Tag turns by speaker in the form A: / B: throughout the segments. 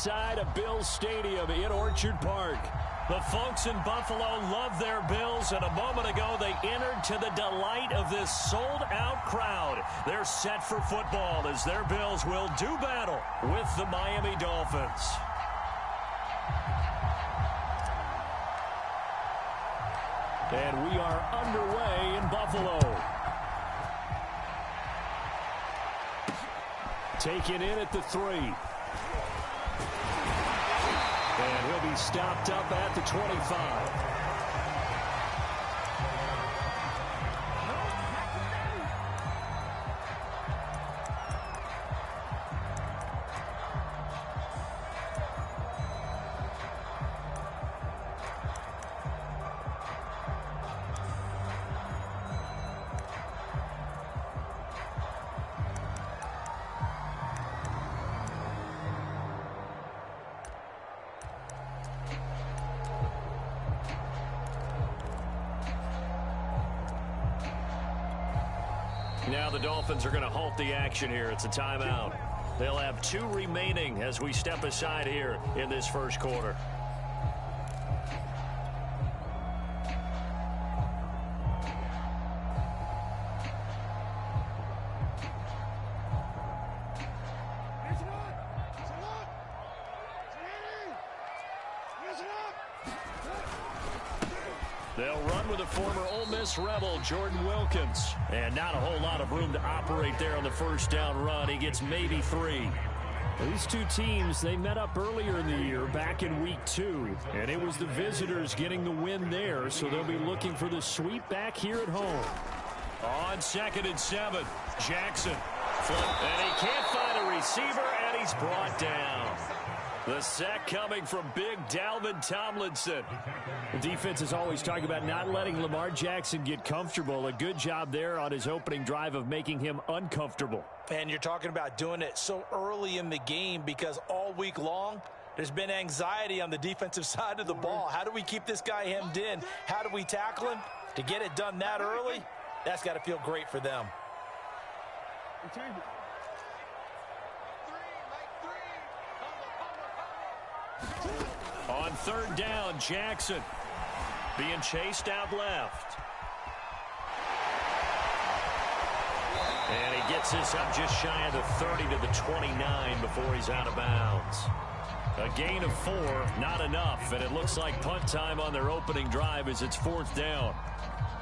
A: inside of Bills Stadium in Orchard Park.
B: The folks in Buffalo love their Bills, and a moment ago they entered to the delight of this sold-out crowd. They're set for football as their Bills will do battle with the Miami Dolphins.
A: And we are underway in Buffalo. Taken in at the 3. And he'll be stopped up at the 25.
B: Now the Dolphins are going to halt the action here. It's a timeout. They'll have 2 remaining as we step aside here in this first quarter. They'll run with a former Ole Miss Rebel, Jordan Wilkins. And not a whole lot of room to operate there on the first down run. He gets maybe 3.
A: These two teams, they met up earlier in the year, back in week 2. And it was the visitors getting the win there, so they'll be looking for the sweep back here at home.
B: On 2nd and 7, Jackson. And he can't find a receiver, and he's brought down. The sack coming from big Dalvin Tomlinson.
A: The defense is always talking about not letting Lamar Jackson get comfortable. A good job there on his opening drive of making him uncomfortable.
C: And you're talking about doing it so early in the game because all week long, there's been anxiety on the defensive side of the ball. How do we keep this guy hemmed in? How do we tackle him? To get it done that early, that's got to feel great for them.
B: On 3rd down, Jackson being chased out left. And he gets this up just shy of the 30 to the 29 before he's out of bounds. A gain of 4, not enough, and it looks like punt time on their opening drive as it's 4th down.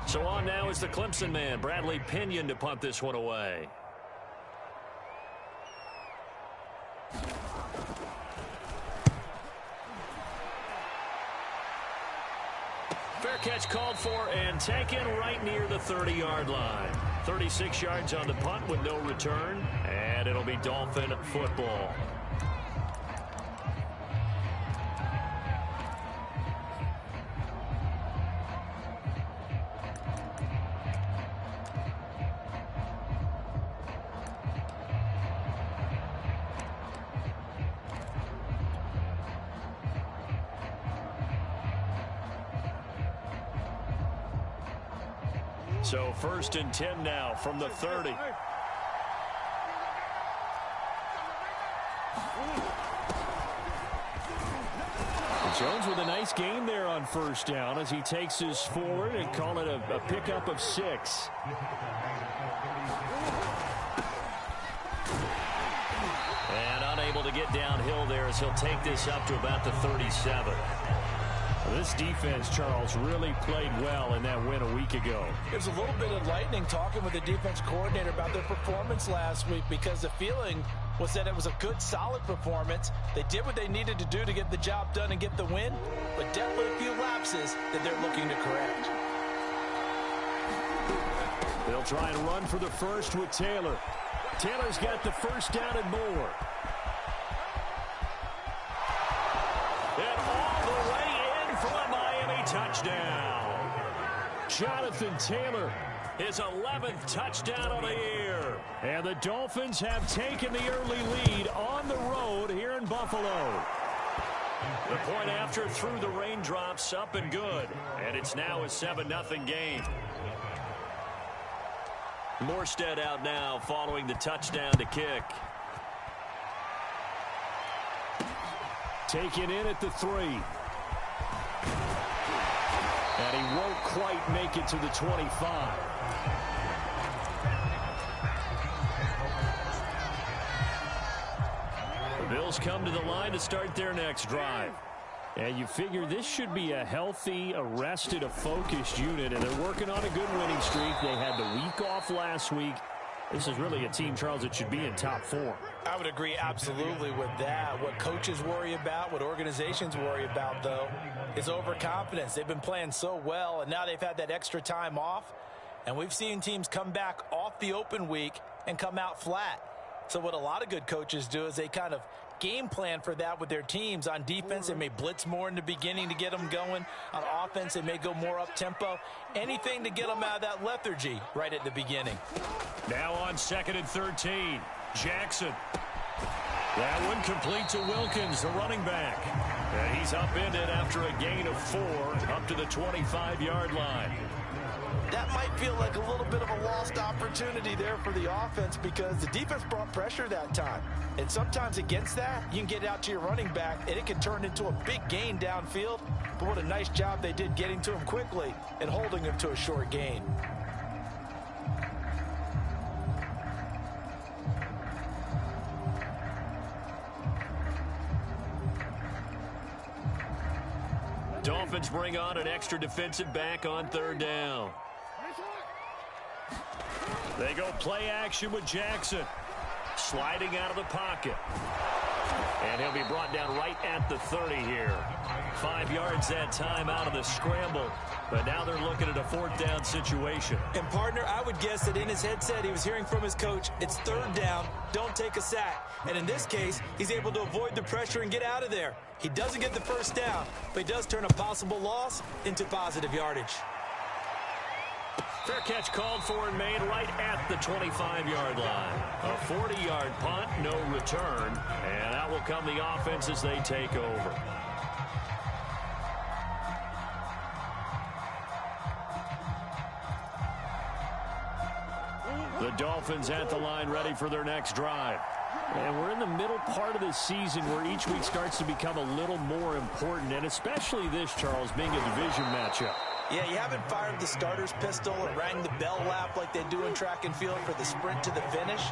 B: So on now is the Clemson man, Bradley Pinion, to punt this one away. Fair catch called for and taken right near the 30-yard line. 36 yards on the punt with no return, and it'll be Dolphin football. So 1st and 10 now from the 30.
A: Jones with a nice gain there on 1st down as he takes his forward and call it a pickup of 6.
B: And unable to get downhill there as he'll take this up to about the 37.
A: This defense, Charles, really played well in that win a week ago.
C: It was a little bit enlightening talking with the defense coordinator about their performance last week because the feeling was that it was a good, solid performance. They did what they needed to do to get the job done and get the win, but definitely a few lapses that they're looking to correct.
A: They'll try and run for the first with Taylor. Taylor's got the 1st down and more.
B: And all the way in for a Miami touchdown.
A: Jonathan Taylor,
B: his 11th touchdown of the year.
A: And the Dolphins have taken the early lead on the road here in Buffalo.
B: The point after through the raindrops, up and good. And it's now a 7-0 game. Morstead out now following the touchdown to kick.
A: Taken in at the 3. And he won't quite make it to the 25. The Bills come to the line to start their next drive. And you figure this should be a healthy, a focused unit, and they're working on a good winning streak. They had the week off last week. This is really a team, Charles, that should be in top form.
C: I would agree absolutely with that. What coaches worry about, what organizations worry about, though, is overconfidence. They've been playing so well, and now they've had that extra time off. And we've seen teams come back off the open week and come out flat. So what a lot of good coaches do is they kind of game plan for that with their teams. On defense, they may blitz more in the beginning to get them going. On offense, they may go more up-tempo. Anything to get them out of that lethargy right at the beginning.
A: Now on 2nd and 13, Jackson. That one complete to Wilkins, the running back. And he's upended after a gain of 4 up to the 25-yard line.
C: That might feel like a little bit of a lost opportunity there for the offense because the defense brought pressure that time. And sometimes against that, you can get out to your running back, and it can turn into a big gain downfield. But what a nice job they did getting to him quickly and holding him to a short gain.
A: Dolphins bring on an extra defensive back on 3rd down. They go play action with Jackson. Sliding out of the pocket. And he'll be brought down right at the 30 here. 5 yards that time out of the scramble. But now they're looking at a 4th down situation.
C: And, partner, I would guess that in his headset he was hearing from his coach, it's 3rd down, don't take a sack. And in this case, he's able to avoid the pressure and get out of there. He doesn't get the 1st down, but he does turn a possible loss into positive yardage.
A: Fair catch called for and made right at the 25-yard line. A 40-yard punt, no return. And out will come the offense as they take over. The Dolphins at the line ready for their next drive. And we're in the middle part of the season where each week starts to become a little more important, and especially this, Charles, being a division matchup.
C: Yeah, you haven't fired the starter's pistol or rang the bell lap like they do in track and field for the sprint to the finish,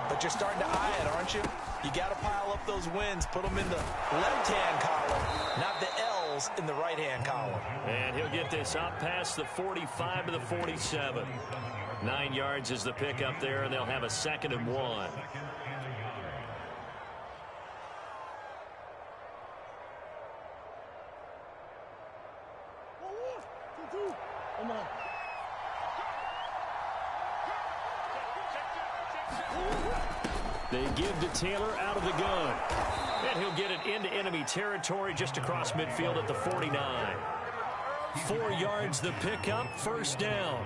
C: but you're starting to eye it, aren't you? You got to pile up those wins, put them in the left-hand column, not the L's in the right-hand column.
A: And he'll get this up past the 45 to the 47. 9 yards is the pickup there, and they'll have a 2nd and 1. They give to Taylor out of the gun. And he'll get it into enemy territory just across midfield at the 49. 4 yards the pickup, 1st down.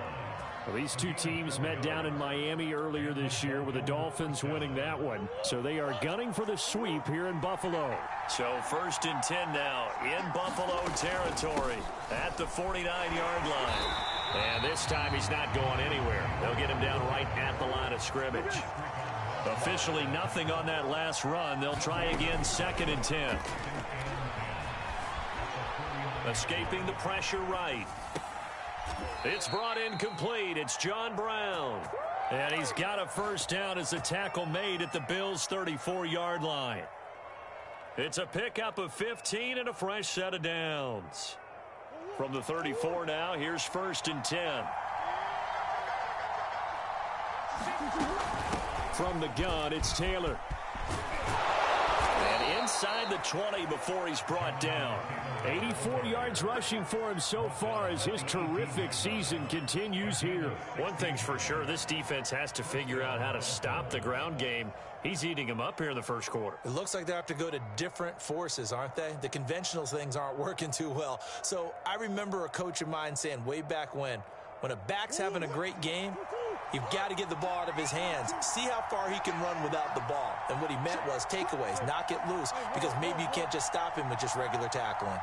A: Well, these two teams met down in Miami earlier this year with the Dolphins winning that one. So they are gunning for the sweep here in Buffalo. So 1st and 10 now in Buffalo territory at the 49-yard line. And this time he's not going anywhere. They'll get him down right at the line of scrimmage. Officially nothing on that last run. They'll try again 2nd and 10. Escaping the pressure right. It's brought in complete. It's John Brown. And he's got a 1st down as the tackle made at the Bills' 34-yard line. It's a pickup of 15 and a fresh set of downs. From the 34 now, here's 1st and 10. From the gun, it's Taylor. And inside the 20 before he's brought down. 84 yards rushing for him so far as his terrific season continues here. One thing's for sure, this defense has to figure out how to stop the ground game. He's eating them up here in the 1st quarter.
C: It looks like they have to go to different forces, aren't they? The conventional things aren't working too well. So I remember a coach of mine saying way back when a back's having a great game, you've got to get the ball out of his hands. See how far he can run without the ball. And what he meant was takeaways, knock it loose, because maybe you can't just stop him with just regular tackling.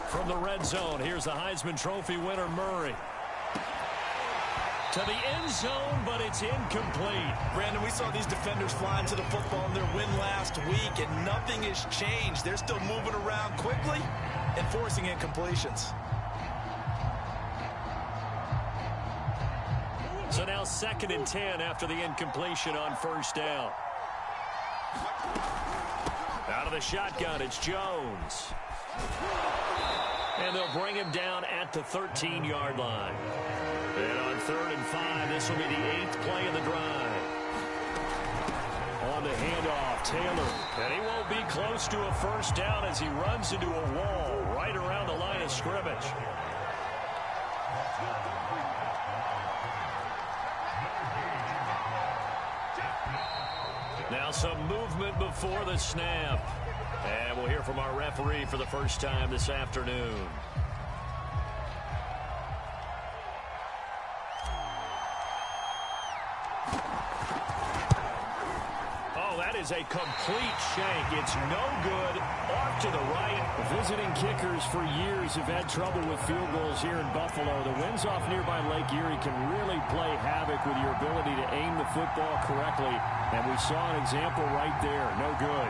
C: From the red zone, here's the Heisman Trophy winner, Murray.
A: To the end zone, but it's incomplete.
C: Brandon, we saw these defenders flying to the football in their win last week, and nothing has changed. They're still moving around quickly and forcing incompletions.
A: So now 2nd and 10 after the incompletion on first down. Out of the shotgun, it's Jones. And they'll bring him down at the 13-yard line. And on 3rd and 5, this will be the 8th play of the drive. On the handoff, Taylor. And he won't be close to a first down as he runs into a wall right around the line of scrimmage. Now some movement before the snap. And we'll hear from our referee for the first time this afternoon. Oh, that is a complete shank. It's no good. Off to the right.
B: Visiting kickers for years have had trouble with field goals here in Buffalo. The winds off nearby Lake Erie can really play havoc with your ability to aim the football correctly. And we saw an example right there. No good.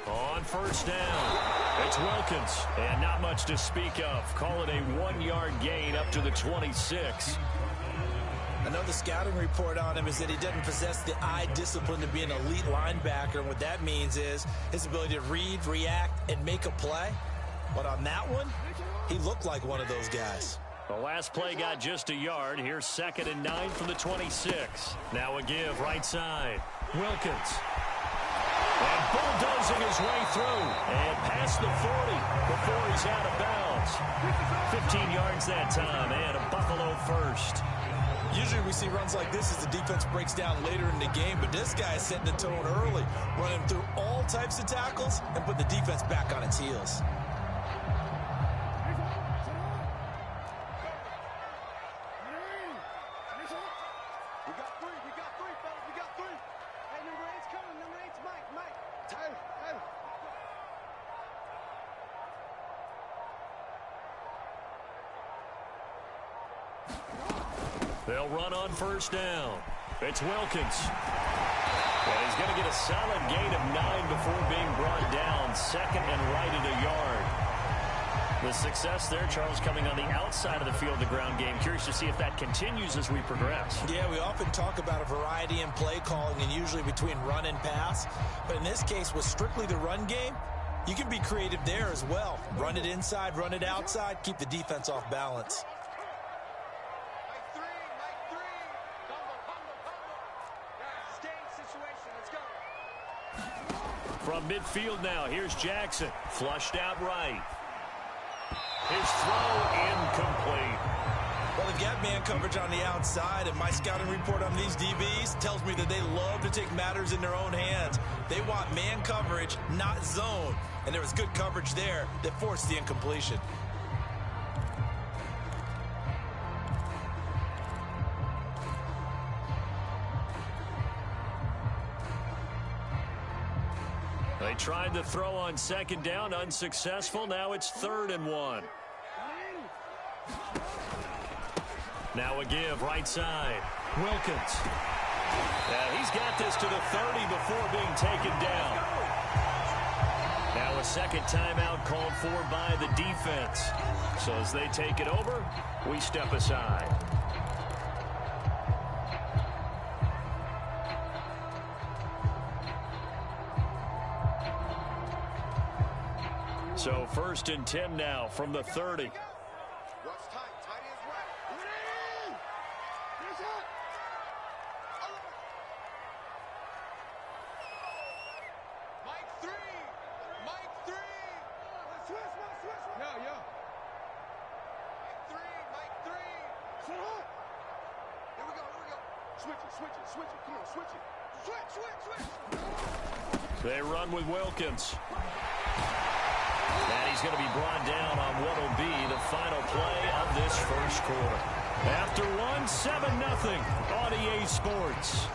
A: On first down, it's Wilkins. And not much to speak of. Call it a 1-yard gain up to the 26.
C: I know the scouting report on him is that he doesn't possess the eye discipline to be an elite linebacker. And what that means is his ability to read, react, and make a play. But on that one, he looked like one of those guys.
A: The last play got just a yard. Here's 2nd and 9 from the 26. Now a give right side. Wilkins. And bulldozing his way through. And past the 40 before he's out of bounds. 15 yards that time. And a Buffalo first.
C: Usually we see runs like this as the defense breaks down later in the game, but this guy is setting the tone early, running through all types of tackles and putting the defense back on its heels.
A: They'll run on first down. It's Wilkins. And he's going to get a solid gain of 9 before being brought down. 2nd and right at a yard. The success there, Charles, coming on the outside of the field, the ground game. Curious to see if that continues as we progress.
C: Yeah, we often talk about a variety in play calling and usually between run and pass. But in this case, with strictly the run game, you can be creative there as well. Run it inside, run it outside, keep the defense off balance.
A: From midfield now, here's Jackson. Flushed out right. His throw incomplete.
C: Well, they've got man coverage on the outside, and my scouting report on these DBs tells me that they love to take matters in their own hands. They want man coverage, not zone. And there was good coverage there that forced the incompletion.
A: They tried to throw on 2nd down, unsuccessful. Now it's 3rd and 1. Now a give right side. Wilkins. He's got this to the 30 before being taken down. Now a second timeout called for by the defense. So as they take it over, we step aside. So 1st and 10 now from the 30. They run with Wilkins. And he's going to be brought down on what will be the final play of this first quarter. After one, 7-0 on EA Sports.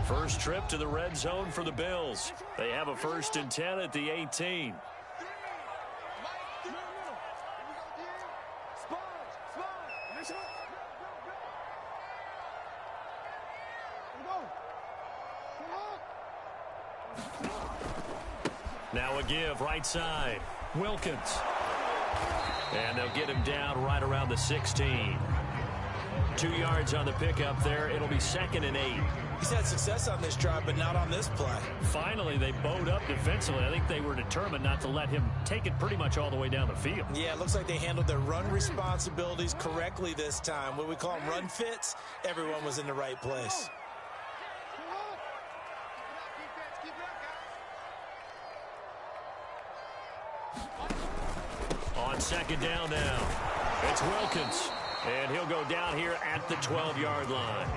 A: First trip to the red zone for the Bills. They have a 1st and 10 at the 18. Now a give right side. Wilkins. And they'll get him down right around the 16. 2 yards on the pickup there. It'll be 2nd and 8.
C: He's had success on this drive, but not on this play.
A: Finally, they bowed up defensively. I think they were determined not to let him take it pretty much all the way down the field.
C: Yeah, it looks like they handled their run responsibilities correctly this time. What we call them run fits, everyone was in the right place.
A: On 2nd down now, it's Wilkins. And he'll go down here at the 12-yard line.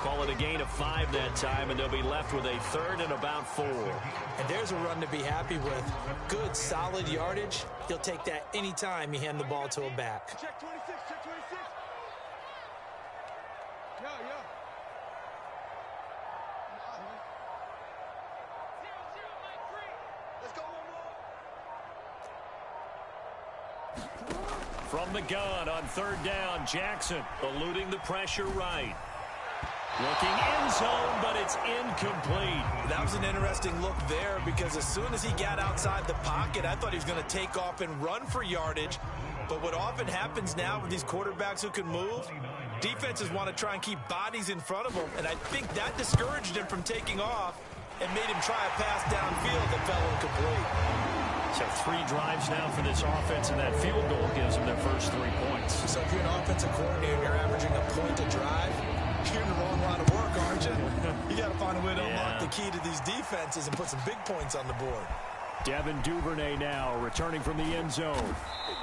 A: Call it a gain of 5 that time, and they'll be left with a 3rd and about 4.
C: And there's a run to be happy with. Good, solid yardage. He'll take that any time you hand the ball to a back.
D: Check 26, check 26. Yeah. Let's go one more.
A: From the gun on 3rd down, Jackson eluding the pressure right. Looking end zone, but it's incomplete.
C: That was an interesting look there because as soon as he got outside the pocket, I thought he was going to take off and run for yardage. But what often happens now with these quarterbacks who can move, defenses want to try and keep bodies in front of them. And I think that discouraged him from taking off and made him try a pass downfield that fell incomplete.
A: So 3 drives now for this offense, and that field goal gives them their first 3 points.
C: So if you're an offensive coordinator and you're averaging a point a drive, you're in the wrong line of work, aren't you? You got to find a way to unlock the key to these defenses and put some big points on the board.
A: Devin Duvernay now returning from the end zone.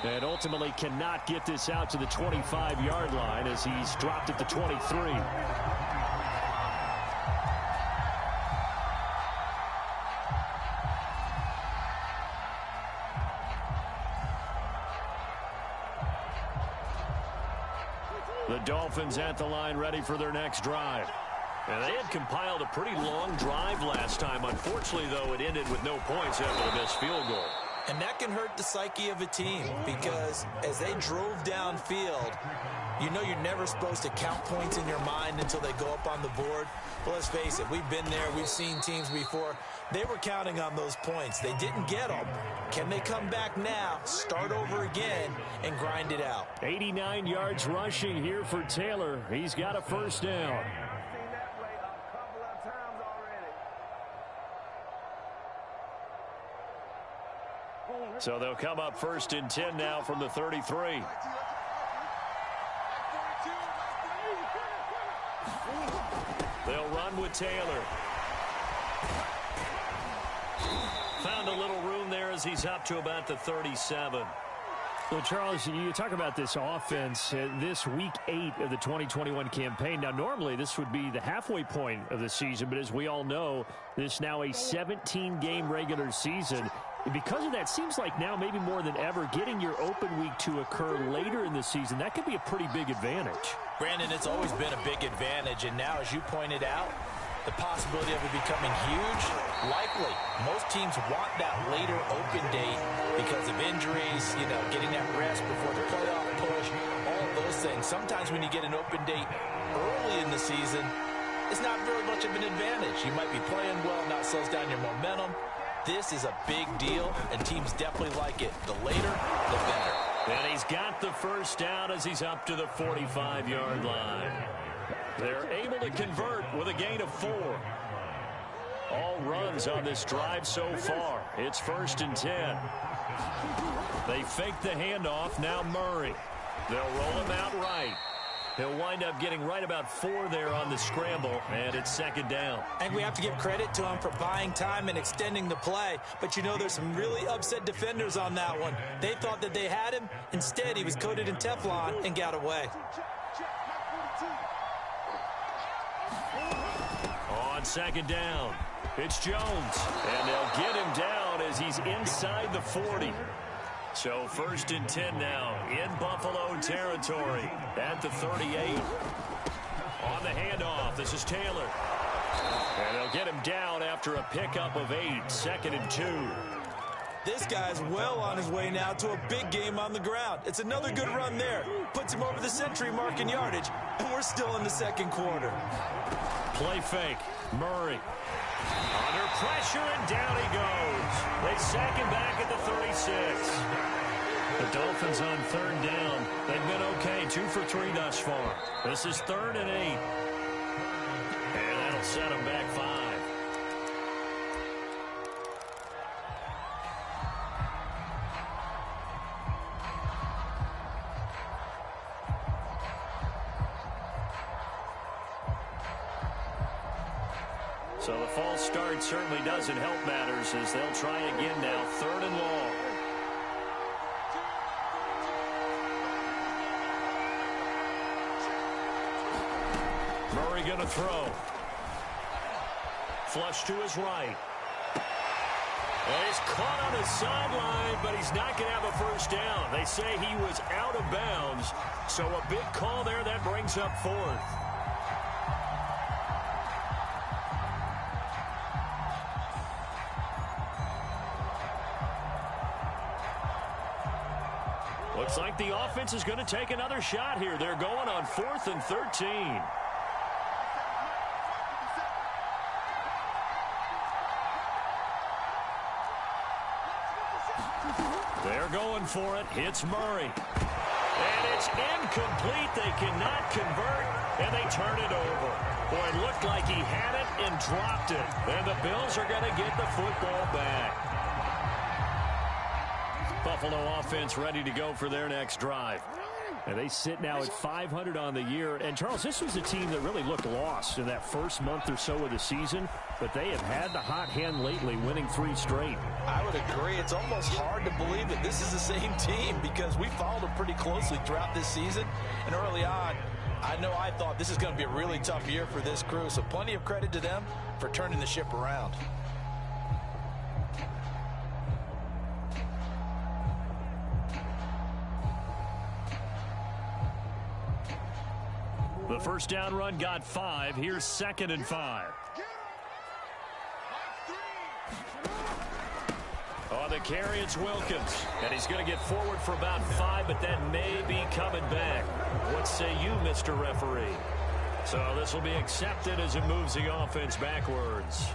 A: And ultimately cannot get this out to the 25-yard line as he's dropped at the 23. The Dolphins at the line ready for their next drive. And they had compiled a pretty long drive last time. Unfortunately, though, it ended with no points after the missed field goal.
C: And that can hurt the psyche of a team because as they drove downfield, you know you're never supposed to count points in your mind until they go up on the board. But let's face it, we've been there. We've seen teams before. They were counting on those points. They didn't get them. Can they come back now, start over again, and grind it out?
A: 89 yards rushing here for Taylor. He's got a 1st down. So they'll come up 1st and 10 now from the 33. They'll run with Taylor. Found a little room there as he's up to about the 37. Well, Charles, you talk about this offense, this week 8 of the 2021 campaign. Now, normally this would be the halfway point of the season, but as we all know, this is now a 17-game regular season. And because of that, seems like now maybe more than ever, getting your open week to occur later in the season, that could be a pretty big advantage.
C: Brandon, it's always been a big advantage, and now, as you pointed out, the possibility of it becoming huge, likely. Most teams want that later open date because of injuries, you know, getting that rest before the playoff push, all of those things. Sometimes when you get an open date early in the season, it's not very much of an advantage. You might be playing well, not slows down your momentum. This is a big deal, and teams definitely like it. The later, the better.
A: And he's got the 1st down as he's up to the 45-yard line. They're able to convert with a gain of 4. All runs on this drive so far. It's 1st and 10. They fake the handoff. Now Murray. They'll roll him out right. He'll wind up getting right about 4 there on the scramble, and it's 2nd down.
C: And we have to give credit to him for buying time and extending the play. But you know there's some really upset defenders on that one. They thought that they had him. Instead, he was coated in Teflon and got away.
A: On 2nd down, it's Jones. And they'll get him down down as he's inside the 40. So 1st and 10 now in Buffalo territory at the 38. On the handoff, this is Taylor. And they'll get him down after a pickup of 8, 2nd and 2.
C: This guy's well on his way now to a big game on the ground. It's another good run there. Puts him over the century mark in yardage, and we're still in the 2nd quarter.
A: Play fake. Murray. Under pressure, and down he goes. They sack him back at the 36. The Dolphins on 3rd down. They've been okay, 2 for 3 thus far. This is 3rd and 8. And that'll set them back 5. So the false start certainly doesn't help matters as they'll try again now. 3rd and long. Murray going to throw. Flush to his right. And he's caught on his sideline, but he's not going to have a first down. They say he was out of bounds. So a big call there that brings up 4th. Looks like the offense is going to take another shot here. They're going on 4th and 13. They're going for it. Hits Murray. And it's incomplete. They cannot convert, and they turn it over. Boy, it looked like he had it and dropped it. And the Bills are going to get the football back. Buffalo offense ready to go for their next drive. And they sit now at 500 on the year. And, Charles, this was a team that really looked lost in that first month or so of the season. But they have had the hot hand lately, winning 3 straight.
C: I would agree. It's almost hard to believe that this is the same team because we followed them pretty closely throughout this season. And early on, I thought this is going to be a really tough year for this crew. So plenty of credit to them for turning the ship around.
A: The first down run got 5. Here's 2nd and 5. On the carry, it's Wilkins. And he's going to get forward for about 5, but that may be coming back. What say you, Mr. Referee? So this will be accepted as it moves the offense backwards.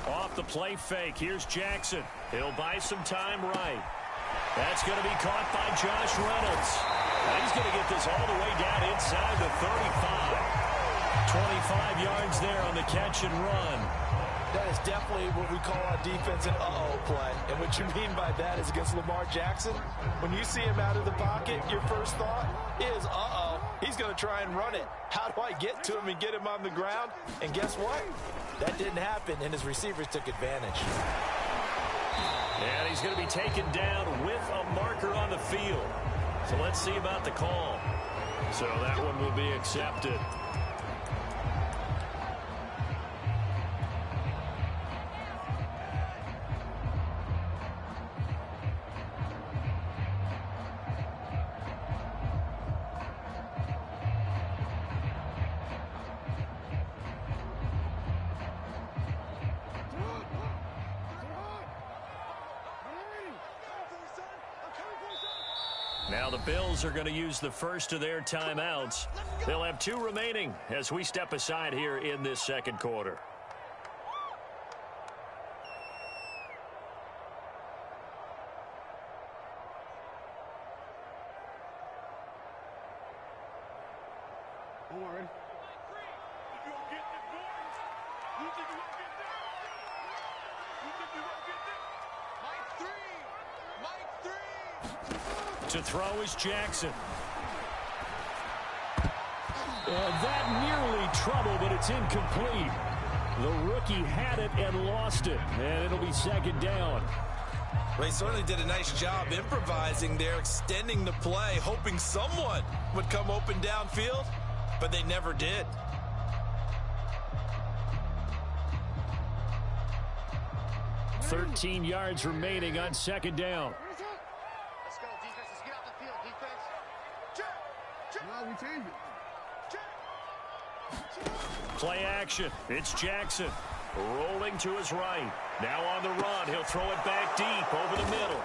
A: Off the play fake, here's Jackson. He'll buy some time right. That's going to be caught by Josh Reynolds. And he's going to get this all the way down inside the 35. 25 yards there on the catch and run.
C: That is definitely what we call on defense an uh-oh play. And what you mean by that is against Lamar Jackson, when you see him out of the pocket, your first thought is, uh-oh, he's going to try and run it. How do I get to him and get him on the ground? And guess what? That didn't happen, and his receivers took advantage.
A: And he's going to be taken down with a marker on the field. So let's see about the call. So that one will be accepted. Now the Bills are going to use the first of their timeouts. They'll have 2 remaining as we step aside here in this second quarter.
D: I'm ready. You gonna get this, boys? You think you won't get this? You think you won't get this? Mike 3! Mike 3!
A: To throw is Jackson. And that nearly trouble, but it's incomplete. The rookie had it and lost it, and it'll be second down.
C: Well, he certainly did a nice job improvising there, extending the play, hoping someone would come open downfield, but they never did.
A: $13 yards remaining on second down.
D: Let's go, defense. Let's get out the field, defense. Check. No, we changed it.
A: Play action. It's Jackson. Rolling to his right. Now on the run. He'll throw it back deep over the middle.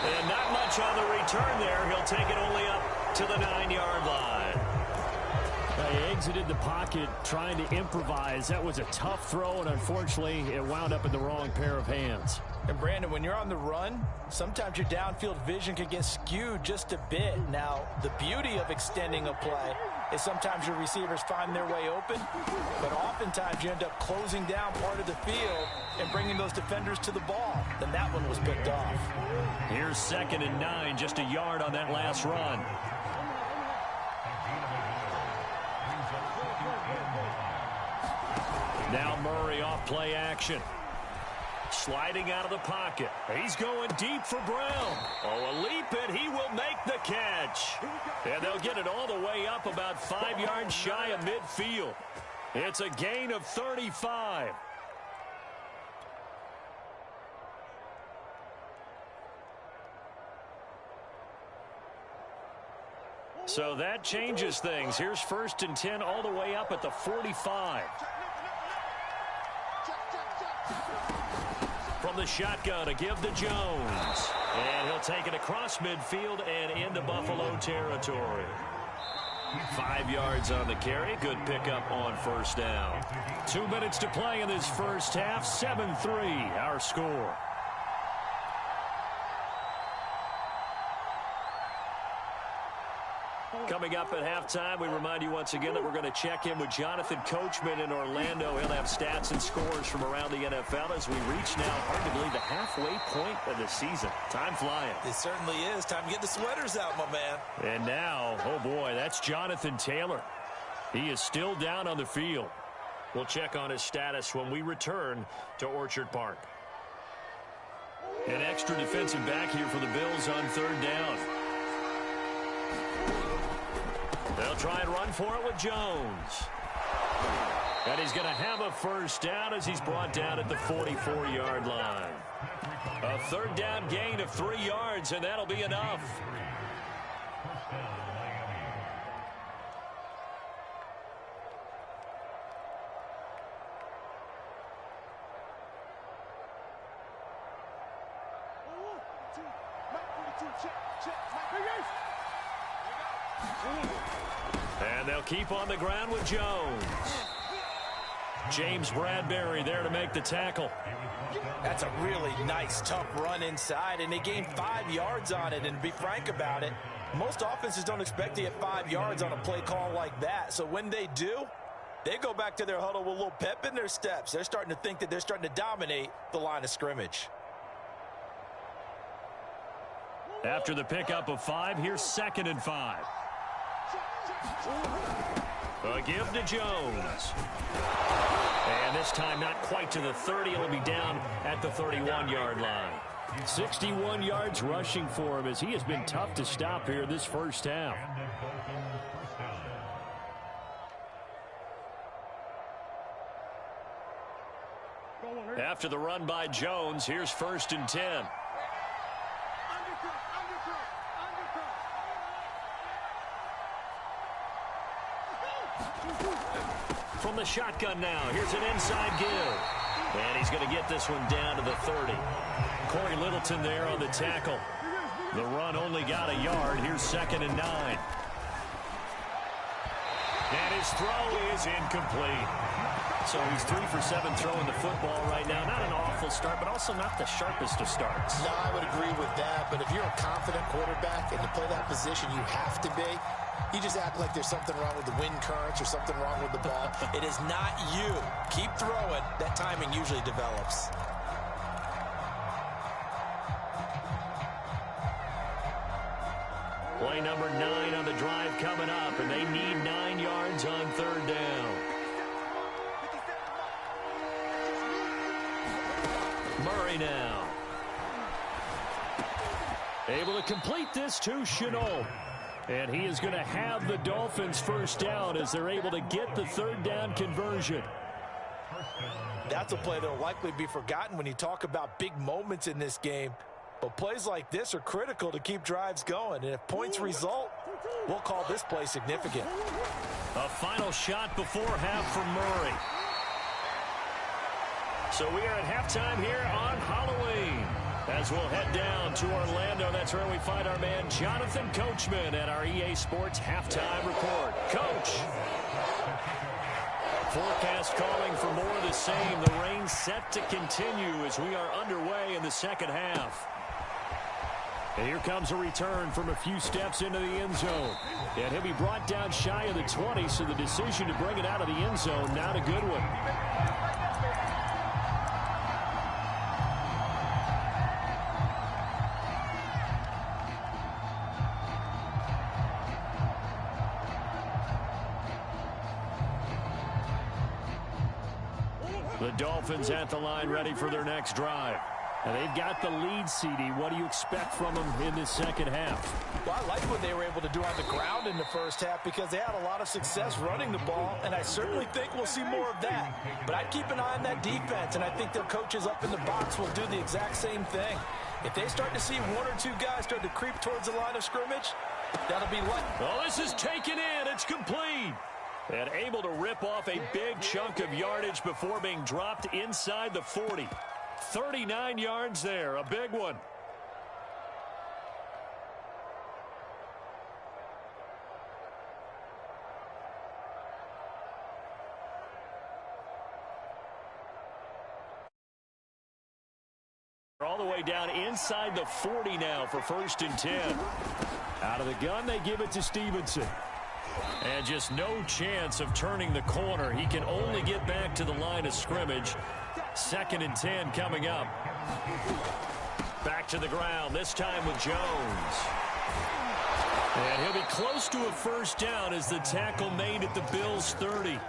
A: And not much on the return there. He'll take it only up to the 9-yard line. He exited the pocket trying to improvise. That was a tough throw, and unfortunately, it wound up in the wrong pair of hands.
C: And, Brandon, when you're on the run, sometimes your downfield vision can get skewed just a bit. Now, the beauty of extending a play is sometimes your receivers find their way open, but oftentimes you end up closing down part of the field and bringing those defenders to the ball. Then that one was picked off.
A: Here's 2nd and 9, just a yard on that last run. Now Murray off play action. Sliding out of the pocket. He's going deep for Brown. Oh, a leap, and he will make the catch. And they'll get it all the way up about 5 yards shy of midfield. It's a gain of 35. So that changes things. Here's 1st and 10 all the way up at the 45. From the shotgun to give to Jones. And he'll take it across midfield and into Buffalo territory. 5 yards on the carry. Good pickup on 1st down. 2 minutes to play in this first half. 7-3 our score. Coming up at halftime, we remind you once again that we're going to check in with Jonathan Coachman in Orlando. He'll have stats and scores from around the NFL as we reach now, hard to believe, the halfway point of the season. Time flying.
C: It certainly is. Time to get the sweaters out, my man.
A: And now, oh boy, that's Jonathan Taylor. He is still down on the field. We'll check on his status when we return to Orchard Park. An extra defensive back here for the Bills on 3rd down. They'll try and run for it with Jones. And he's going to have a 1st down as he's brought down at the 44-yard line. A 3rd down gain of 3 yards, and that'll be enough. And they'll keep on the ground with Jones. James Bradbury there to make the tackle.
C: That's a really nice, tough run inside, and they gained 5 yards on it. And to be frank about it, most offenses don't expect to get 5 yards on a play call like that. So when they do, they go back to their huddle with a little pep in their steps. They're starting to think that they're starting to dominate the line of scrimmage.
A: After the pickup of 5, here's 2nd and 5. A give to Jones. And this time not quite to the 30. It'll be down at the 31-yard line. 61 yards rushing for him as he has been tough to stop here this first half. After the run by Jones, here's 1st and 10. From the shotgun now, here's an inside give. And he's going to get this one down to the 30. Corey Littleton there on the tackle. The run only got a yard. Here's 2nd and 9. And his throw is incomplete. So he's 3 for 7 throwing the football right now. Not an awful start, but also not the sharpest of starts.
E: No, I would agree with that. But if you're a confident quarterback and to play that position, you have to be. You just act like there's something wrong with the wind currents or something wrong with the ball.
C: It is not you. Keep throwing. That timing usually develops.
A: Play number 9 on the drive coming up, and they need 9 yards on third down. Murray now. Able to complete this to Chenault. And he is going to have the Dolphins first down as they're able to get the third down conversion.
C: That's a play that will likely be forgotten when you talk about big moments in this game. But plays like this are critical to keep drives going. And if points result, we'll call this play significant.
A: A final shot before half from Murray. So we are at halftime here on Halloween. As we'll head down to Orlando, that's where we find our man Jonathan Coachman at our EA Sports Halftime Report. Coach. Forecast calling for more of the same. The rain set to continue as we are underway in the second half. And here comes a return from a few steps into the end zone. And he'll be brought down shy of the 20, so the decision to bring it out of the end zone, not a good one. The Dolphins at the line ready for their next drive. And they've got the lead, CD. What do you expect from them in this second half?
C: Well, I like what they were able to do on the ground in the first half because they had a lot of success running the ball, and I certainly think we'll see more of that. But I'd keep an eye on that defense, and I think their coaches up in the box will do the exact same thing. If they start to see 1 or 2 guys start to creep towards the line of scrimmage, that'll be lucky.
A: Oh, this is taken in. It's complete. And able to rip off a big chunk of yardage before being dropped inside the 40. 39 yards there, a big one. All the way down inside the 40 now for 1st and 10. Out of the gun, they give it to Stevenson. And just no chance of turning the corner. He can only get back to the line of scrimmage. 2nd and 10 coming up. Back to the ground, this time with Jones. And he'll be close to a first down as the tackle made at the Bills' 30.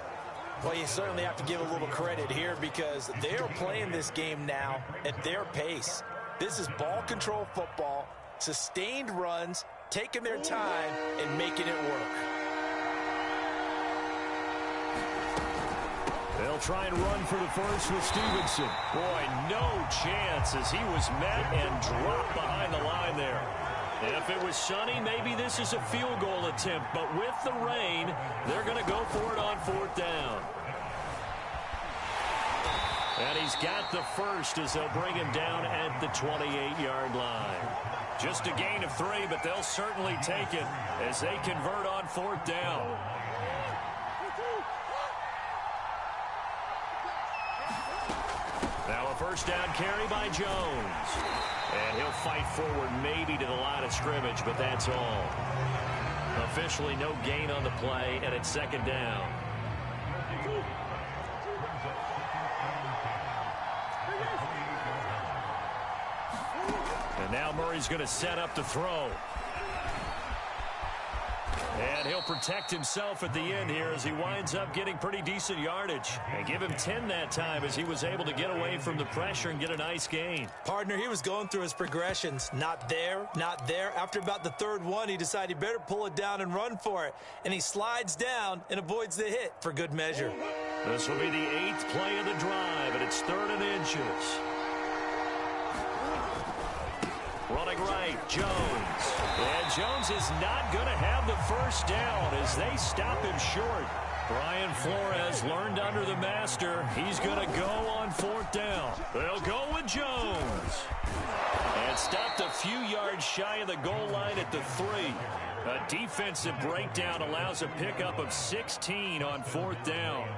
C: Well, you certainly have to give a little credit here because they're playing this game now at their pace. This is ball control football, sustained runs, taking their time and making it work.
A: They'll try and run for the first with Stevenson. Boy, no chance as he was met and dropped behind the line there. If it was sunny, maybe this is a field goal attempt. But with the rain, they're going to go for it on 4th down. And he's got the first as they'll bring him down at the 28-yard line. Just a gain of 3, but they'll certainly take it as they convert on 4th down. Now a first down carry by Jones. And he'll fight forward maybe to the line of scrimmage, but that's all. Officially no gain on the play, and it's 2nd down. And now Murray's going to set up the throw. And he'll protect himself at the end here as he winds up getting pretty decent yardage. And give him 10 that time as he was able to get away from the pressure and get a nice gain.
C: Partner, he was going through his progressions. Not there, not there. After about the 3rd one, he decided he better pull it down and run for it. And he slides down and avoids the hit for good measure.
A: This will be the 8th play of the drive, and it's 3rd and inches. Running right, Jones. And Jones is not going to have the first down as they stop him short. Brian Flores learned under the master. He's going to go on 4th down. They'll go with Jones. And stopped a few yards shy of the goal line at the 3. A defensive breakdown allows a pickup of 16 on 4th down.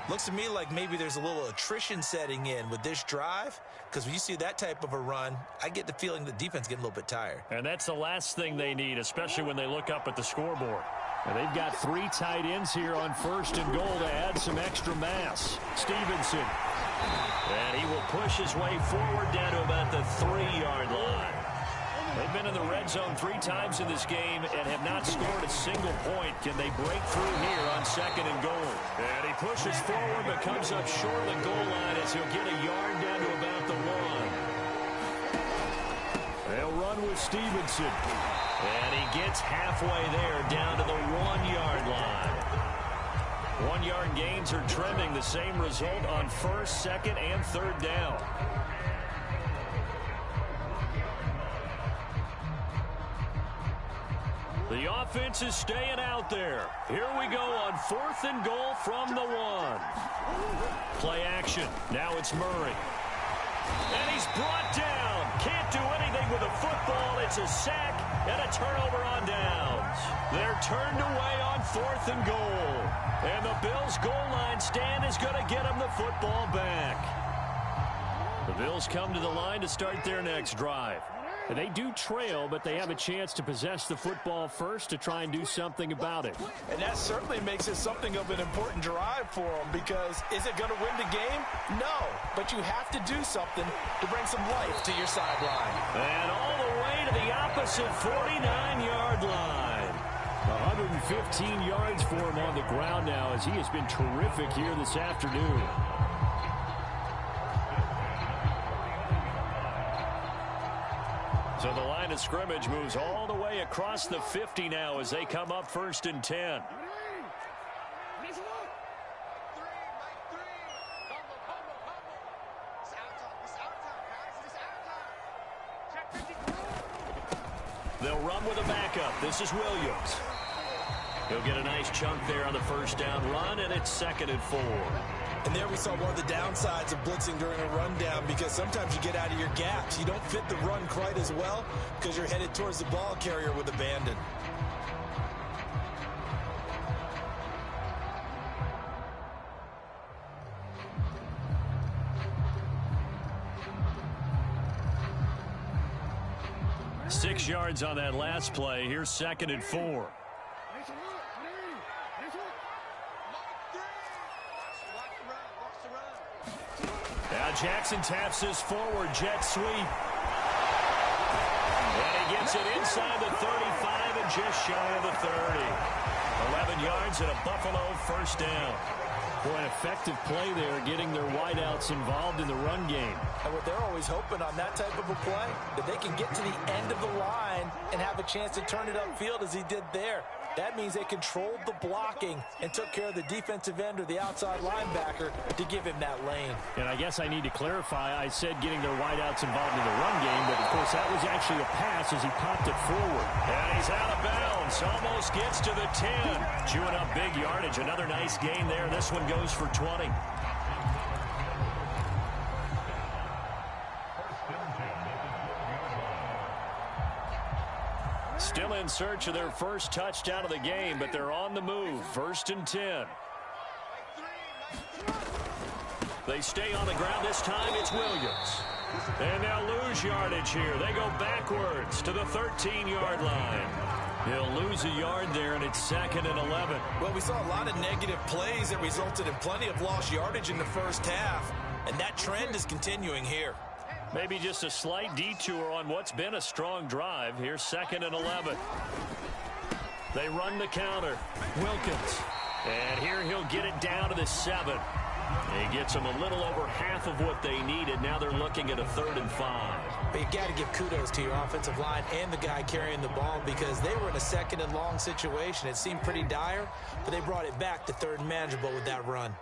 C: Looks to me like maybe there's a little attrition setting in with this drive, because when you see that type of a run, I get the feeling the defense getting a little bit tired.
A: And that's the last thing they need, especially when they look up at the scoreboard. And they've got 3 tight ends here on 1st and goal to add some extra mass. Stevenson. And he will push his way forward down to about the 3-yard line. They've been in the red zone 3 times in this game and have not scored a single point. Can they break through here on 2nd and goal? And he pushes forward but comes up short of the goal line as he'll get a yard down to about the 1. They'll run with Stevenson. And he gets halfway there down to the 1-yard line. 1-yard gains are trending. The same result on 1st, 2nd, and 3rd down. The offense is staying out there. Here we go on 4th and goal from the 1. Play action. Now it's Murray. And he's brought down. Can't do anything with the football. It's a sack and a turnover on downs. They're turned away on 4th and goal. And the Bills' goal line stand is going to get them the football back. The Bills come to the line to start their next drive. And they do trail, but they have a chance to possess the football first to try and do something about it.
C: And that certainly makes it something of an important drive for them, because is it going to win the game? No, but you have to do something to bring some life to your sideline.
A: And all the way to the opposite 49-yard line. 115 yards for him on the ground now, as he has been terrific here this afternoon. So the line of scrimmage moves all the way across the 50 now as they come up 1st and 10. They'll run with a backup. This is Williams. He'll get a nice chunk there on the 1st down run, and it's 2nd and 4.
C: And there we saw one of the downsides of blitzing during a rundown, because sometimes you get out of your gaps. You don't fit the run quite as well because you're headed towards the ball carrier with abandon.
A: Six yards on that last play. Here's 2nd and 4. Now Jackson taps his forward jet sweep. And he gets it inside the 35 and just shy of the 30. 11 yards and a Buffalo 1st down. Boy, an effective play there, getting their wideouts involved in the run game.
C: And what they're always hoping on that type of a play, that they can get to the end of the line and have a chance to turn it upfield as he did there. That means they controlled the blocking and took care of the defensive end or the outside linebacker to give him that lane.
A: And I guess I need to clarify, I said getting their wideouts involved in the run game, but of course that was actually a pass as he popped it forward. And he's out of bounds, almost gets to the 10. Chewing up big yardage, another nice gain there. This one goes for 20. Still in search of their first touchdown of the game, but they're on the move. 1st and 10. They stay on the ground. This time it's Williams. And they'll lose yardage here. They go backwards to the 13-yard line. He'll lose a yard there, and it's 2nd and 11.
C: Well, we saw a lot of negative plays that resulted in plenty of lost yardage in the first half, and that trend is continuing here.
A: Maybe just a slight detour on what's been a strong drive. Here's 2nd and 11. They run the counter. Wilkins. And here he'll get it down to the 7. He gets them a little over half of what they needed. Now they're looking at a 3rd and 5.
C: But you got to give kudos to your offensive line and the guy carrying the ball, because they were in a 2nd and long situation. It seemed pretty dire, but they brought it back to 3rd and manageable with that run.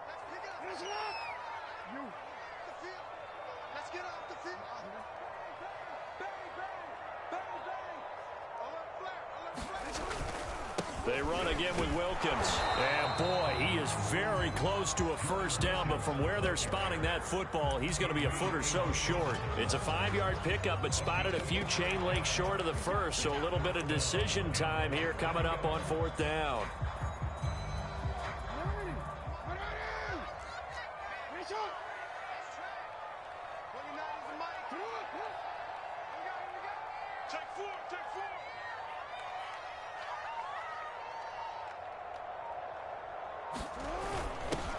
A: They run again with Wilkins. And boy, he is very close to a 1st down, but from where they're spotting that football, he's going to be a foot or so short. It's a 5-yard pickup, but spotted a few chain links short of the 1st, so a little bit of decision time here coming up on 4th down.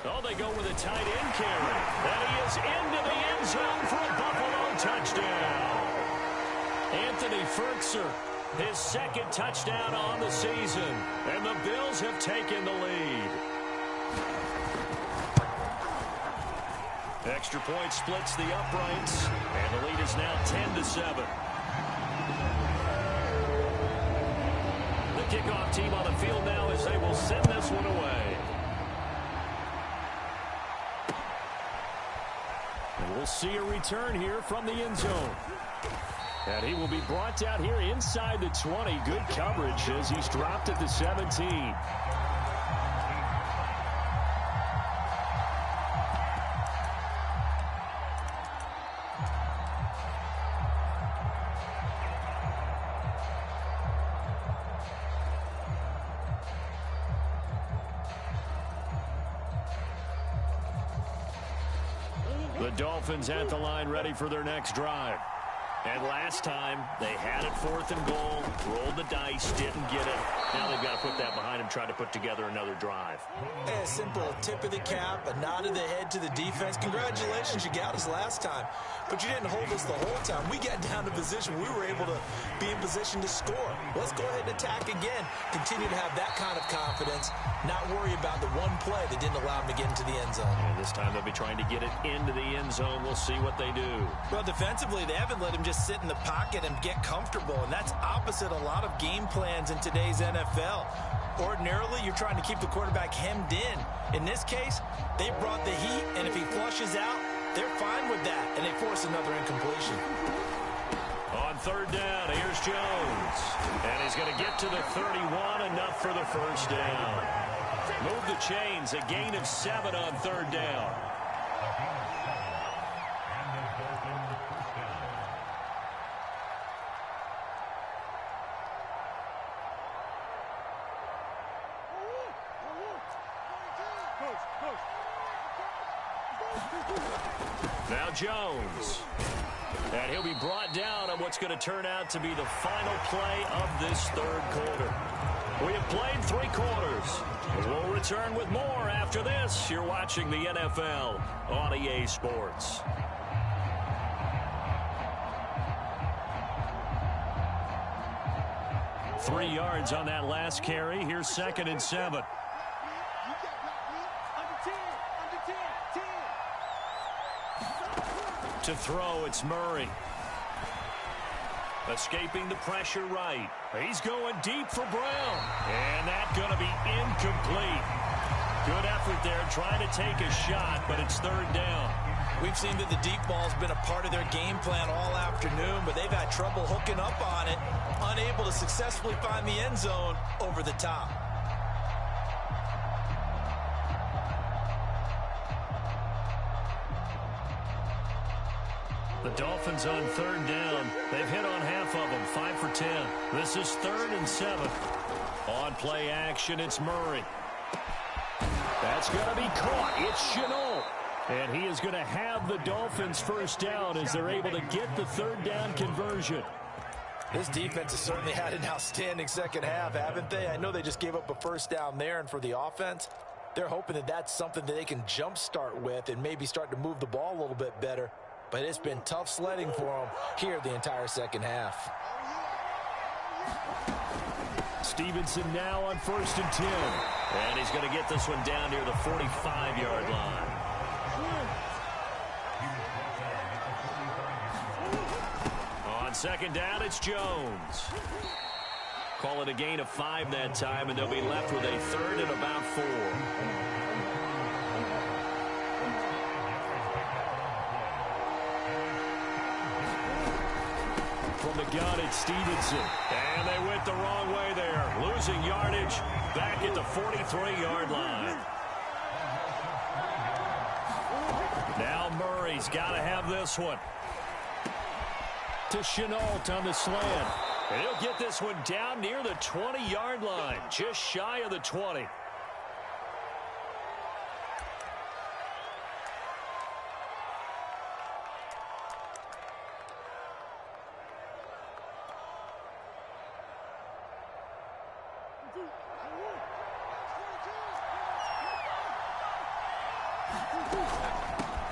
A: Oh, they go with a tight end carry. And he is into the end zone for a Buffalo touchdown. Anthony Ferkser, his second touchdown on the season. And the Bills have taken the lead. Extra point splits the uprights, and the lead is now 10-7. The kickoff team on the field now as they will send this one away. And we'll see a return here from the end zone. And he will be brought down here inside the 20. Good coverage as he's dropped at the 17. The Dolphins at the line ready for their next drive. And last time, they had it 4th and goal, rolled the dice, didn't get it. Now they've got to put that behind them, try to put together another drive.
C: A simple tip of the cap, a nod of the head to the defense. Congratulations, you got us last time. But you didn't hold us the whole time. We got down to position. We were able to be in position to score. Let's go ahead and attack again. Continue to have that kind of confidence. Not worry about the one play that didn't allow them to get into the end zone.
A: And this time they'll be trying to get it into the end zone. We'll see what they do.
C: Well, defensively, they haven't let him just sit in the pocket and get comfortable, and that's opposite a lot of game plans in today's NFL. Ordinarily, you're trying to keep the quarterback hemmed in. In this case, they brought the heat, and if he flushes out, they're fine with that, and they force another incompletion.
A: On 3rd down, here's Jones. And he's going to get to the 31, enough for the first down. Move the chains, a gain of 7 on 3rd down. Now Jones. And he'll be brought down on what's going to turn out to be the final play of this 3rd quarter. We have played 3 quarters. We'll return with more after this. You're watching the NFL on EA Sports. Three yards on that last carry. Here's 2nd and 7. To throw, it's Murray. Escaping the pressure right. He's going deep for Brown. And that's going to be incomplete. Good effort there trying to take a shot, but it's 3rd down.
C: We've seen that the deep ball's been a part of their game plan all afternoon, but they've had trouble hooking up on it, unable to successfully find the end zone over the top.
A: The Dolphins on 3rd down. They've hit on half of them, 5 for 10. This is 3rd and 7. On play action, it's Murray. That's going to be caught. It's Shenault. And he is going to have the Dolphins first down as they're able to get the 3rd down conversion.
C: This defense has certainly had an outstanding second half, haven't they? I know they just gave up a first down there, and for the offense, they're hoping that that's something that they can jumpstart with and maybe start to move the ball a little bit better. But it's been tough sledding for them here the entire second half.
A: Stevenson now on 1st and 10. And he's going to get this one down near the 45-yard line. On 2nd down, it's Jones. Call it a gain of 5 that time, and they'll be left with a 3rd and about 4. From the gun, it's Stevenson. And they went the wrong way there. Losing yardage back at the 43-yard line. Now Murray's got to have this one. To Shenault on the slant. And he'll get this one down near the 20-yard line. Just shy of the 20.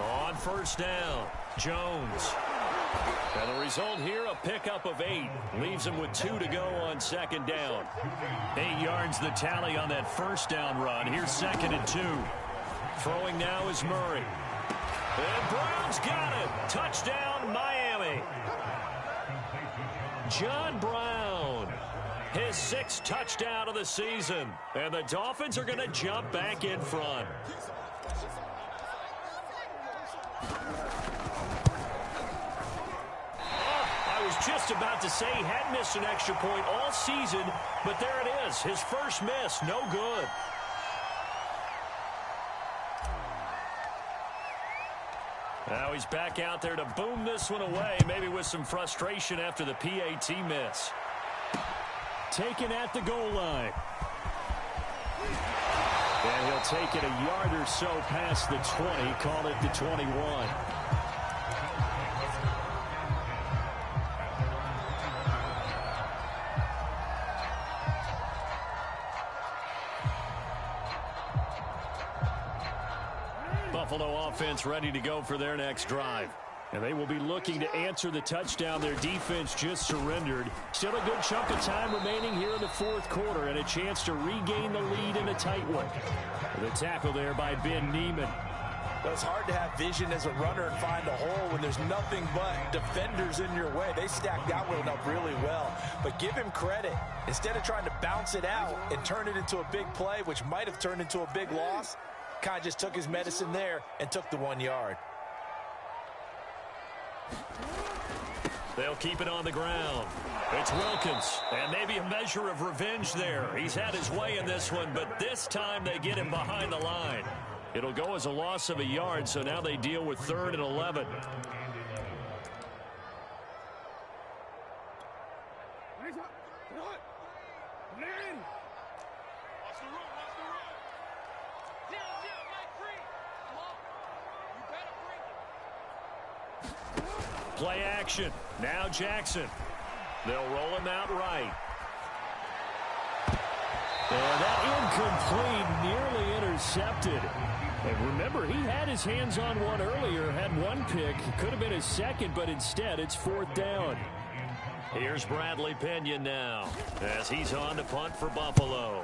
A: On 1st down, Jones. And the result here, a pickup of 8. Leaves him with 2 to go on second down. 8 yards the tally on that first down run. Here's 2nd and 2. Throwing now is Murray. And Brown's got it. Touchdown, Miami. John Brown, his 6th touchdown of the season. And the Dolphins are going to jump back in front. I was just about to say he had missed an extra point all season, but there it is. His first miss, no good. Now he's back out there to boom this one away, maybe with some frustration after the PAT miss. Taken at the goal line. And he'll take it a yard or so past the 20, call it the 21. Buffalo offense ready to go for their next drive. And they will be looking to answer the touchdown their defense just surrendered. Still a good chunk of time remaining here in the fourth quarter and a chance to regain the lead in a tight one. The tackle there by Ben Neiman.
C: Well, it's hard to have vision as a runner and find a hole when there's nothing but defenders in your way. They stacked that one up really well. But give him credit. Instead of trying to bounce it out and turn it into a big play, which might have turned into a big loss, Kai just took his medicine there and took the 1 yard.
A: They'll keep it on the ground. It's Wilkins, and maybe a measure of revenge there. He's had his way in this one, but this time they get him behind the line. It'll go as a loss of a yard, so now they deal with 3rd and 11. Play action. Now Jackson. They'll roll him out right. And that incomplete, nearly intercepted. And remember, he had his hands on one earlier, had one pick. Could have been his second, but instead it's 4th down. Here's Bradley Pinion now as he's on to punt for Buffalo.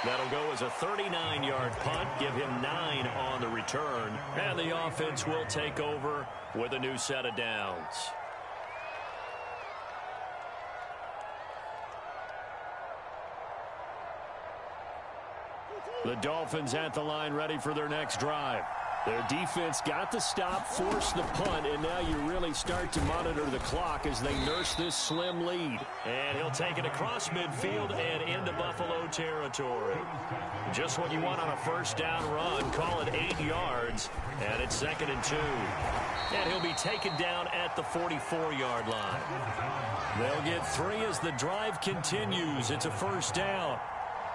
A: That'll go as a 39-yard punt, give him 9 on the return, and the offense will take over with a new set of downs. The Dolphins at the line ready for their next drive. Their defense got the stop, forced the punt, and now you really start to monitor the clock as they nurse this slim lead. And he'll take it across midfield and into Buffalo territory. Just what you want on a first down run. Call it 8 yards, and it's 2nd and 2. And he'll be taken down at the 44-yard line. They'll get 3 as the drive continues. It's a first down.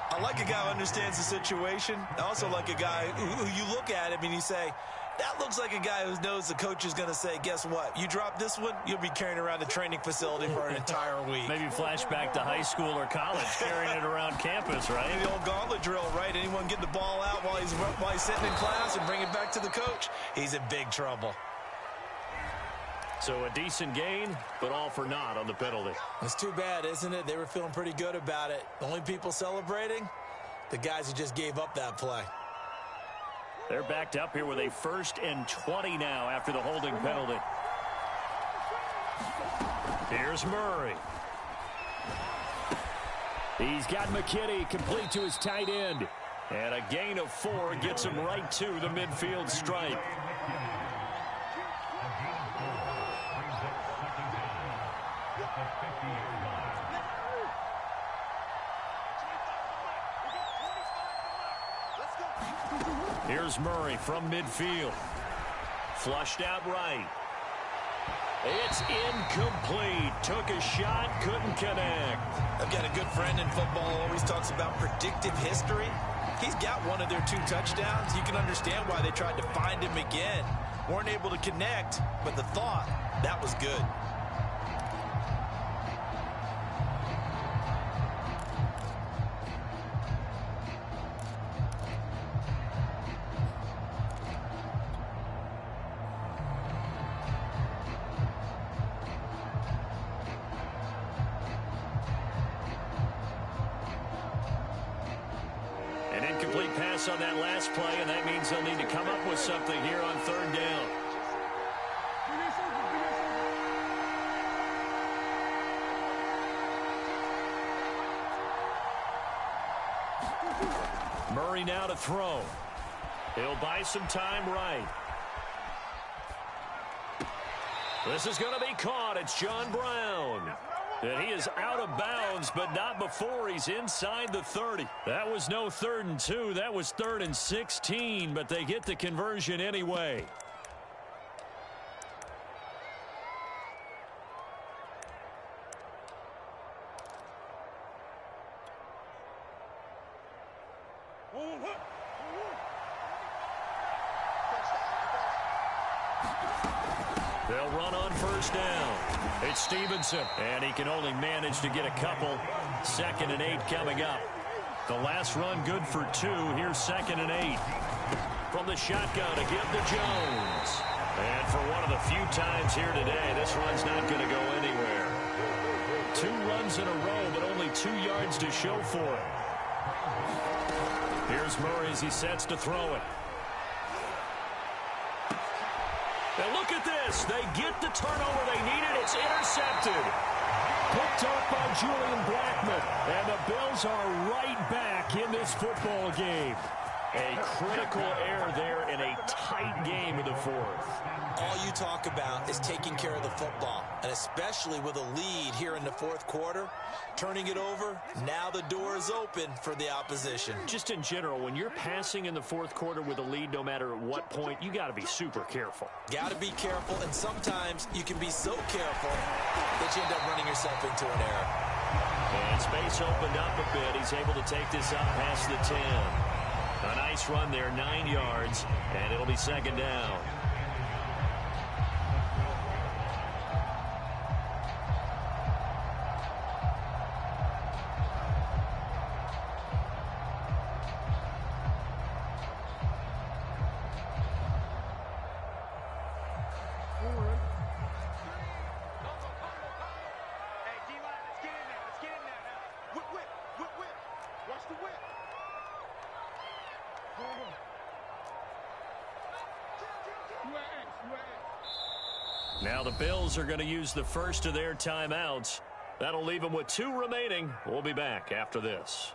C: I like a guy who understands the situation. I also like a guy who you look at him and you say, that looks like a guy who knows the coach is going to say, guess what? You drop this one, you'll be carrying around the training facility for an entire week.
A: Maybe flashback to high school or college, carrying it around campus, right?
C: The old gauntlet drill, right? Anyone get the ball out while he's sitting in class and bring it back to the coach, he's in big trouble.
A: So a decent gain, but all for naught on the penalty.
C: It's too bad, isn't it? They were feeling pretty good about it. The only people celebrating, the guys who just gave up that play.
A: They're backed up here with a 1st and 20 now after the holding penalty. Here's Murray. He's got McKinney complete to his tight end. And a gain of 4 gets him right to the midfield stripe. Here's Murray from midfield. Flushed out right. It's incomplete. Took a shot, couldn't connect.
C: I've got a good friend in football, always talks about predictive history. He's got one of their 2 touchdowns. You can understand why they tried to find him again. Weren't able to connect, but the thought, that was good.
A: Incomplete pass on that last play, and that means they'll need to come up with something here on third down. Murray now to throw. He'll buy some time right. This is going to be caught. It's John Brown. And he is out of bounds, but not before he's inside the 30. That was no 3rd and 2. That was 3rd and 16, but they get the conversion anyway. They'll run on first down. It's Stevenson, and he can only manage to get a couple. 2nd and 8 coming up. The last run good for 2. Here's 2nd and 8. From the shotgun to give to Jones. And for one of the few times here today, this run's not going to go anywhere. 2 runs in a row, but only 2 yards to show for it. Here's Murray as he sets to throw it. And look at this. They get the turnover they needed. It's intercepted. Picked up by Julian Blackmon. And the Bills are right back in this football game. A critical error there in a tight game in the 4th.
C: All you talk about is taking care of the football, and especially with a lead here in the 4th quarter, turning it over, now the door is open for the opposition.
A: Just in general, when you're passing in the 4th quarter with a lead, no matter at what point, you got to be super careful.
C: Got to be careful, and sometimes you can be so careful that you end up running yourself into an error.
A: And space opened up a bit. He's able to take this up past the 10. A nice run there, 9 yards, and it'll be 2nd down. Now the Bills are going to use the first of their timeouts. That'll leave them with 2 remaining. We'll be back after this.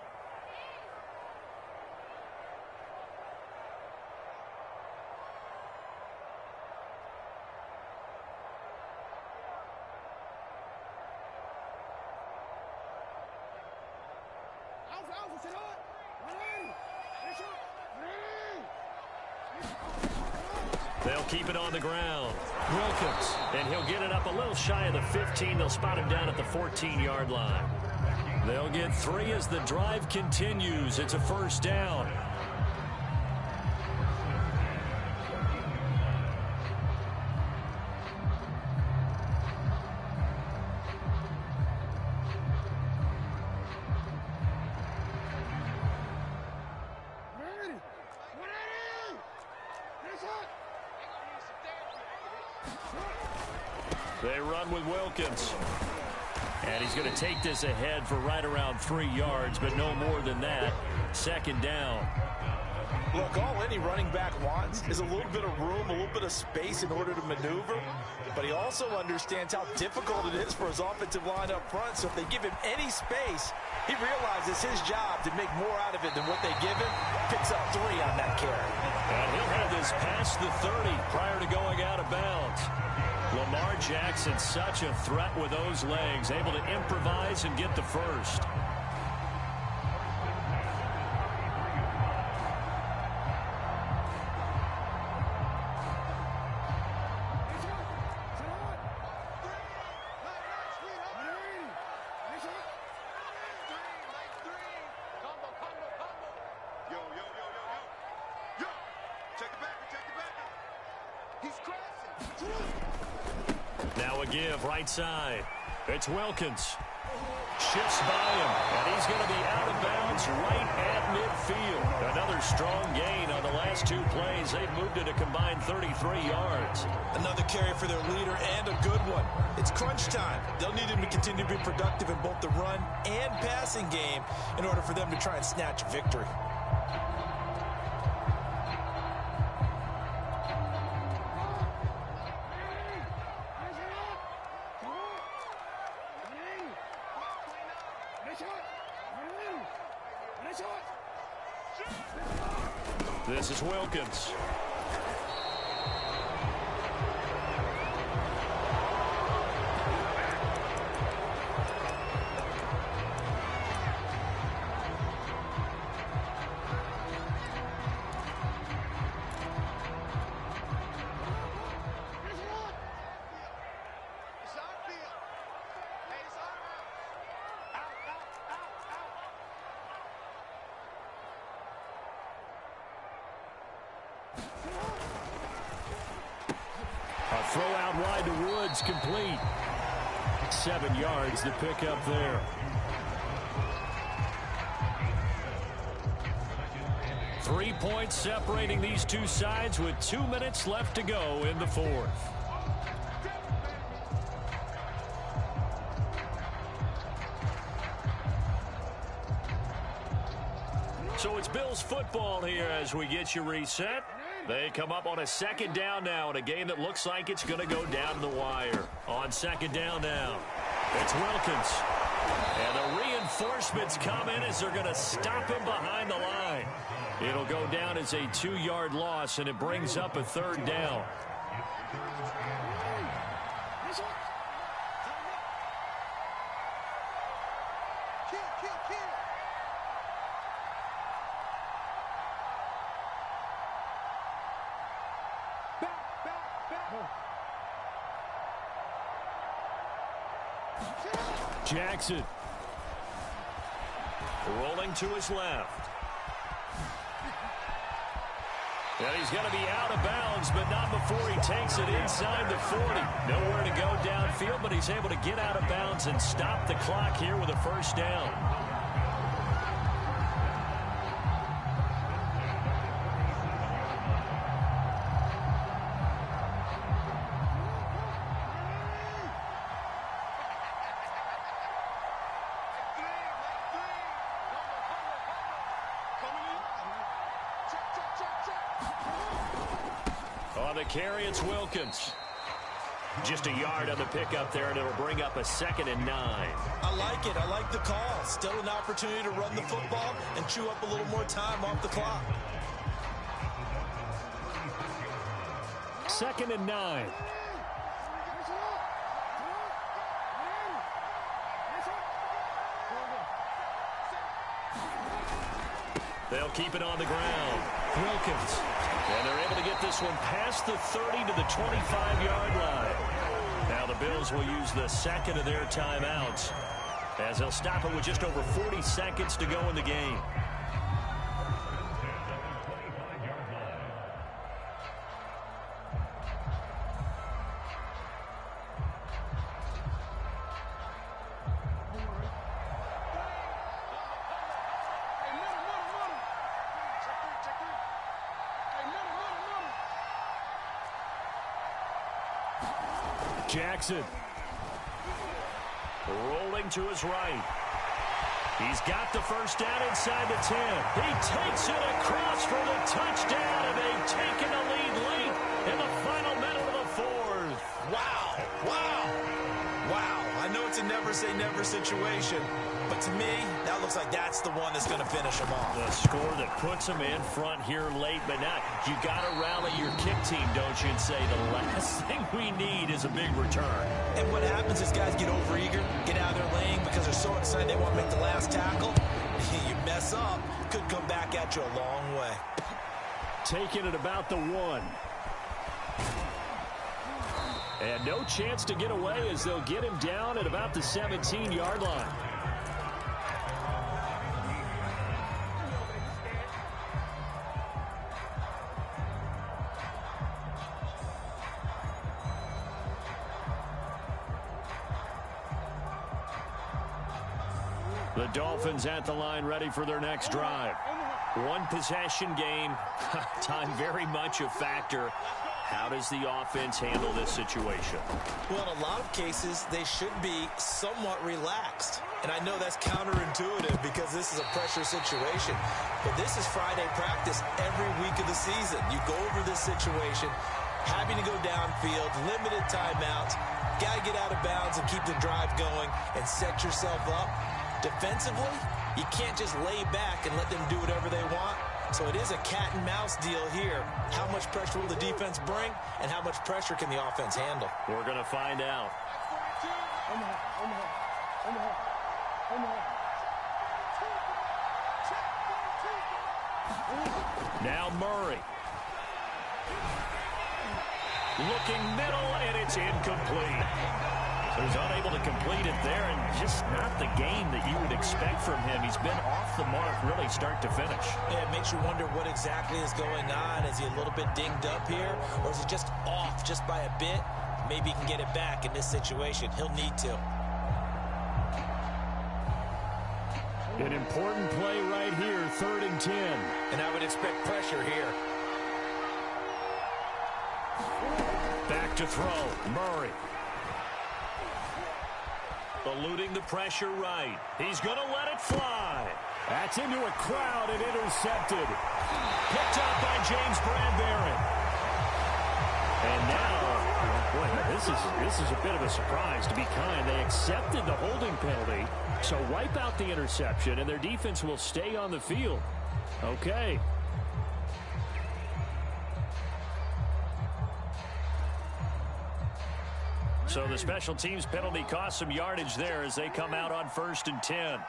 A: They'll keep it on the ground. Wilkins, and he'll get it up a little shy of the 15. They'll spot him down at the 14-yard line. They'll get 3 as the drive continues. It's a first down. They run with Wilkins. And he's going to take this ahead for right around 3 yards, but no more than that. 2nd down.
C: Look, all any running back wants is a little bit of room, a little bit of space in order to maneuver. But he also understands how difficult it is for his offensive line up front. So if they give him any space, he realizes his job to make more out of it than what they give him. Picks up 3 on that carry.
A: And he'll have this past the 30 prior to going out of bounds. Lamar Jackson, such a threat with those legs, able to improvise and get the first. Give right side. It's Wilkins. Shifts by him, and he's going to be out of bounds right at midfield. Another strong gain on the last 2 plays. They've moved it a combined 33 yards.
C: Another carry for their leader, and a good one. It's crunch time. They'll need him to continue to be productive in both the run and passing game in order for them to try and snatch victory.
A: This is Wilkins. A throw out wide to Woods, complete. 7 yards, the pickup there. Three points separating these two sides with 2 minutes left to go in the fourth. So it's Bills football here as we get you reset. They come up on a second down now in a game that looks like it's going to go down to the wire. On second down now, it's Wilkins. And the reinforcements come in as they're going to stop him behind the line. It'll go down as a 2-yard loss, and it brings up a third down. Jackson rolling to his left. And he's going to be out of bounds, but not before he takes it inside the 40. Nowhere to go downfield, but he's able to get out of bounds and stop the clock here with a first down. On the carry, it's Wilkins. Just a yard on the pickup there, and it'll bring up a 2nd and 9.
C: I like it. I like the call. Still an opportunity to run the football and chew up a little more time off the clock.
A: 2nd and 9. They'll keep it on the ground. Wilkins. And they're able to get this one past the 30 to the 25-yard line. Now the Bills will use the second of their timeouts as they'll stop it with just over 40 seconds to go in the game. Jackson rolling to his right. He's got the first down inside the 10. He takes it across for the touchdown, and they've taken the lead late in the final minute of the fourth.
C: Wow. Wow. Wow. I know it's a never-say-never situation, but to me, that looks like that's the one that's going to finish them off.
A: The score that puts them in front here late, but now you got to rally your kick team, don't you, and say the last thing we need is a big return.
C: And what happens is guys get overeager, get out of their lane because they're so excited they want to make the last tackle. You mess up, could come back at you a long way.
A: Taking it about the 1. And no chance to get away as they'll get him down at about the 17-yard line. The Dolphins at the line ready for their next drive. One possession game. Time very much a factor. How does the offense handle this situation?
C: Well, in a lot of cases, they should be somewhat relaxed. And I know that's counterintuitive because this is a pressure situation. But this is Friday practice every week of the season. You go over this situation, having to go downfield, limited timeouts, got to get out of bounds and keep the drive going and set yourself up. Defensively, you can't just lay back and let them do whatever they want. So it is a cat and mouse deal here. How much pressure will the defense bring, and how much pressure can the offense handle?
A: We're going to find out. Now Murray. Looking middle, and it's incomplete. So he's unable to complete it there, and just not the game that you would expect from him. He's been off the mark really start to finish.
C: Yeah, it makes you wonder what exactly is going on. Is he a little bit dinged up here, or is he just off just by a bit? Maybe he can get it back in this situation. He'll need to.
A: An important play right here, 3rd and 10.
C: And I would expect pressure here.
A: Back to throw, Murray. Eluding the pressure right. He's going to let it fly. That's into a crowd and intercepted. Picked up by James Bradbury. And now, boy, this is a bit of a surprise, to be kind. They accepted the holding penalty, so wipe out the interception, and their defense will stay on the field. Okay. So the special teams penalty cost some yardage there as they come out on 1st and 10.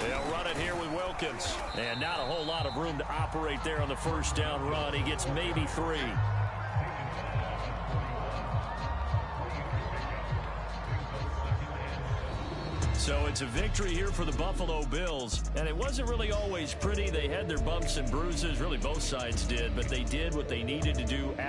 A: They'll run it here with Wilkins. And not a whole lot of room to operate there on the 1st down run. He gets maybe 3. So it's a victory here for the Buffalo Bills. And it wasn't really always pretty. They had their bumps and bruises. Really, both sides did. But they did what they needed to do at